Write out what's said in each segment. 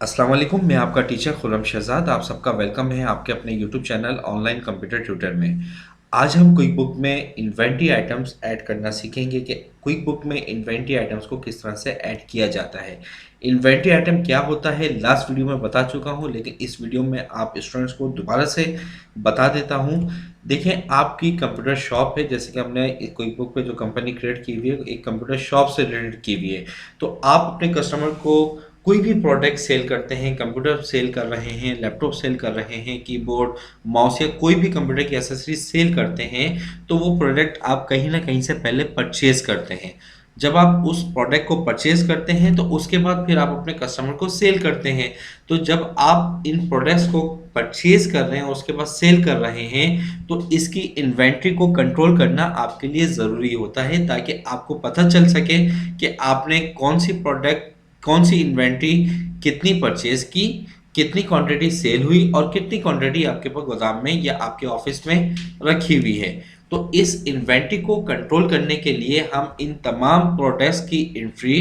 अस्सलाम वालेकुम, मैं आपका टीचर खुर्रम शहज़ाद। आप सबका वेलकम है आपके अपने YouTube channel online computer tutor में। आज हम क्विक बुक में इन्वेंटरी आइटम्स ऐड करना सीखेंगे कि क्विक बुक में इन्वेंटरी आइटम्स को किस तरह से ऐड किया जाता है। इन्वेंटरी आइटम क्या होता है लास्ट वीडियो में बता चुका हूँ, लेकिन इस वीडियो में आप स्टूडेंट्स को दोबारा से बता देता हूँ। देखें, आपकी कंप्यूटर शॉप है, जैसे कि हमने क्विक बुक पे जो कंपनी क्रिएट की हुई है एक कंप्यूटर शॉप से रिलेटेड की हुई है। तो आप अपने कस्टमर को कोई भी प्रोडक्ट सेल करते हैं, कंप्यूटर सेल कर रहे हैं, लैपटॉप सेल कर रहे हैं, कीबोर्ड, माउस या कोई भी कंप्यूटर की एसेसरीज सेल करते हैं, तो वो प्रोडक्ट आप कहीं ना कहीं से पहले परचेज करते हैं। जब आप उस प्रोडक्ट को परचेज करते हैं तो उसके बाद फिर आप अपने कस्टमर को सेल करते हैं। तो जब आप इन प्रोडक्ट्स को परचेज कर रहे हैं उसके बाद सेल कर रहे हैं, तो इसकी इन्वेंट्री को कंट्रोल करना आपके लिए ज़रूरी होता है, ताकि आपको पता चल सके कि आपने कौन सी प्रोडक्ट, कौन सी इन्वेंट्री कितनी परचेज की, कितनी क्वांटिटी सेल हुई और कितनी क्वांटिटी आपके पास गोदाम में या आपके ऑफिस में रखी हुई है। तो इस इन्वेंट्री को कंट्रोल करने के लिए हम इन तमाम प्रोडक्ट्स की एंट्री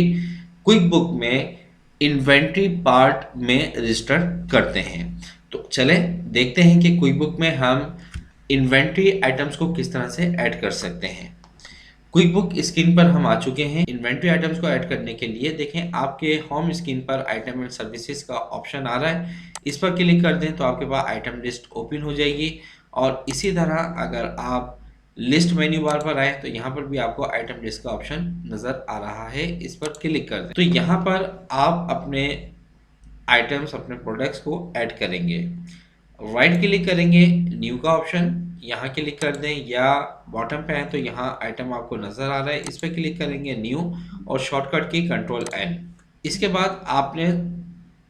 क्विक बुक में इन्वेंट्री पार्ट में रजिस्टर करते हैं। तो चलें देखते हैं कि क्विक बुक में हम इन्वेंट्री आइटम्स को किस तरह से ऐड कर सकते हैं। क्विक बुक स्क्रीन पर हम आ चुके हैं। इन्वेंट्री आइटम्स को ऐड करने के लिए देखें, आपके होम स्क्रीन पर आइटम एंड सर्विसेज का ऑप्शन आ रहा है। इस पर क्लिक कर दें तो आपके पास आइटम लिस्ट ओपन हो जाएगी। और इसी तरह अगर आप लिस्ट मेन्यू बार पर आए तो यहाँ पर भी आपको आइटम लिस्ट का ऑप्शन नज़र आ रहा है, इस पर क्लिक कर दें। तो यहाँ पर आप अपने आइटम्स, अपने प्रोडक्ट्स को ऐड करेंगे। राइट क्लिक करेंगे, न्यू का ऑप्शन यहाँ क्लिक कर दें, या बॉटम पे है तो यहाँ आइटम आपको नज़र आ रहा है, इस पर क्लिक करेंगे न्यू, और शॉर्टकट की कंट्रोल एन। इसके बाद आपने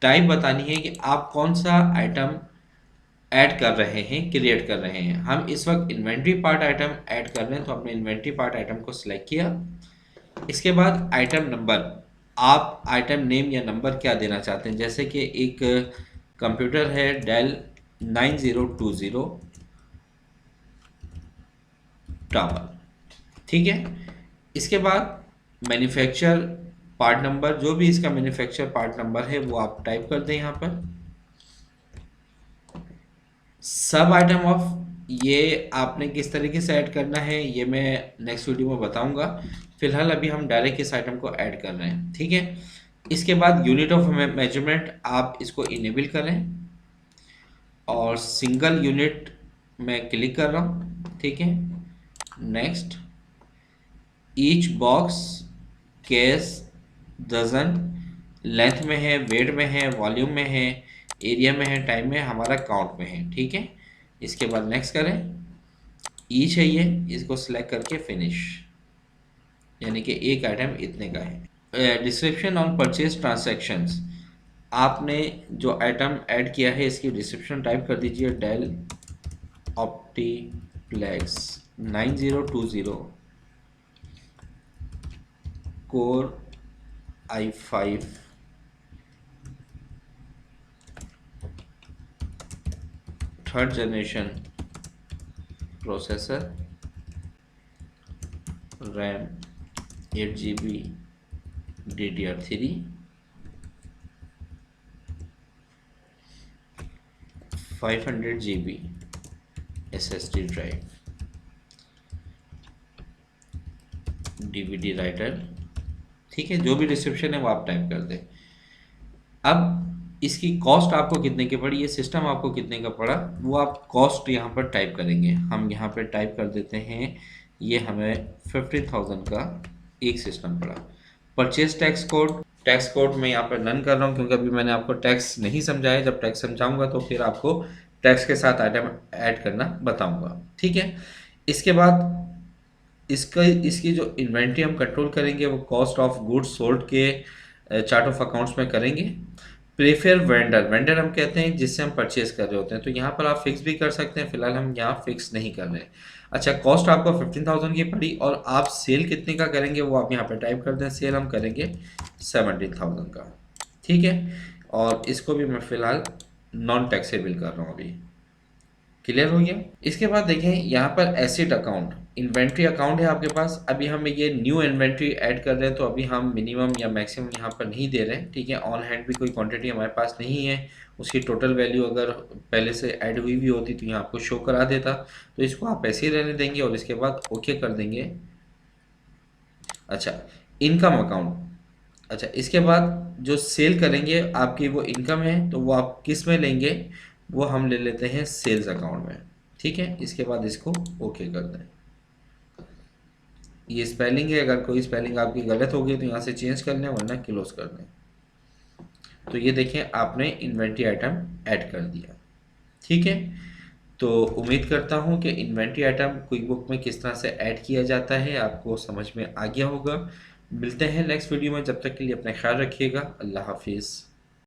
टाइप बतानी है कि आप कौन सा आइटम ऐड कर रहे हैं, क्रिएट कर रहे हैं। हम इस वक्त इन्वेंट्री पार्ट आइटम ऐड कर रहे हैं, तो हमने इन्वेंट्री पार्ट आइटम को सिलेक्ट किया। इसके बाद आइटम नंबर, आप आइटम नेम या नंबर क्या देना चाहते हैं। जैसे कि एक कंप्यूटर है डेल 9020 टावर, ठीक है। इसके बाद मैन्युफैक्चर पार्ट नंबर, जो भी इसका मैन्युफैक्चर पार्ट नंबर है वो आप टाइप कर दें यहाँ पर। सब आइटम ऑफ, ये आपने किस तरीके से ऐड करना है ये मैं नेक्स्ट वीडियो में बताऊंगा। फिलहाल अभी हम डायरेक्ट इस आइटम को ऐड कर रहे हैं, ठीक है। इसके बाद यूनिट ऑफ मेजरमेंट आप इसको इनेबल करें, और सिंगल यूनिट में क्लिक कर रहा हूँ, ठीक है। Next, each box, case, dozen, length में है, वेट में है, वॉल्यूम में है, एरिया में है, टाइम में, हमारा काउंट में है, ठीक है। इसके बाद नेक्स्ट करें, ईच है ये, इसको सिलेक्ट करके फिनिश, यानी कि एक आइटम इतने का है। डिस्क्रिप्शन ऑन परचेज ट्रांजैक्शंस, आपने जो आइटम ऐड किया है इसकी डिस्क्रिप्शन टाइप कर दीजिए, Dell OptiPlex 9020 core i5 third generation processor, RAM 8 GB, DDR3, 500 GB SSD drive, DVD writer, ठीक है। जो भी डिस्क्रिप्शन है वो आप टाइप कर दें। अब इसकी कॉस्ट आपको कितने की पड़ी, ये सिस्टम आपको कितने का पड़ा, वो आप कॉस्ट यहाँ पर टाइप करेंगे। हम यहाँ पर टाइप कर देते हैं, ये हमें 15,000 का एक सिस्टम पड़ा। परचेज टैक्स कोड मैं यहाँ पर नन कर रहा हूँ, क्योंकि अभी मैंने आपको टैक्स नहीं समझाया। जब टैक्स समझाऊंगा तो फिर आपको टैक्स के साथ आइटम ऐड करना बताऊंगा, ठीक है। इसके बाद इसकी जो इन्वेंट्री हम कंट्रोल करेंगे वो कॉस्ट ऑफ गुड्स सोल्ड के चार्ट ऑफ अकाउंट्स में करेंगे। प्रेफर वेंडर, वेंडर हम कहते हैं जिससे हम परचेज कर रहे होते हैं, तो यहाँ पर आप फिक्स भी कर सकते हैं। फिलहाल हम यहाँ फिक्स नहीं कर रहे हैं। अच्छा, कॉस्ट आपको 15,000 की पड़ी, और आप सेल कितने का करेंगे वो आप यहाँ पर टाइप कर दें। सेल हम करेंगे 17,000 का, ठीक है। और इसको भी मैं फिलहाल नॉन टैक्सेबल कर रहा हूँ अभी। क्लियर हो गया। इसके बाद देखें यहाँ पर एसेट अकाउंट, इन्वेंट्री अकाउंट है आपके पास। अभी हम ये न्यू इन्वेंट्री ऐड कर रहे हैं, तो अभी हम मिनिमम या मैक्सिमम यहाँ पर नहीं दे रहे हैं, ठीक है। ऑन हैंड भी कोई क्वांटिटी हमारे पास नहीं है, उसकी टोटल वैल्यू अगर पहले से ऐड हुई भी होती तो यहाँ आपको शो करा देता। तो इसको आप ऐसे ही रहने देंगे और इसके बाद ओके कर देंगे। अच्छा, इनकम अकाउंट। अच्छा, इसके बाद जो सेल करेंगे आपकी वो इनकम है, तो वो आप किस में लेंगे, वो हम ले लेते हैं सेल्स अकाउंट में, ठीक है। इसके बाद इसको ओके कर दें। ये स्पेलिंग है, अगर कोई स्पेलिंग आपकी गलत होगी तो यहाँ से चेंज कर लें, वरना क्लोज कर दें। तो ये देखें आपने इन्वेंट्री आइटम ऐड कर दिया, ठीक है। तो उम्मीद करता हूँ कि इन्वेंट्री आइटम क्विक बुक में किस तरह से ऐड किया जाता है आपको समझ में आ गया होगा। मिलते हैं नेक्स्ट वीडियो में, जब तक के लिए अपना ख्याल रखिएगा। अल्लाह हाफिज़।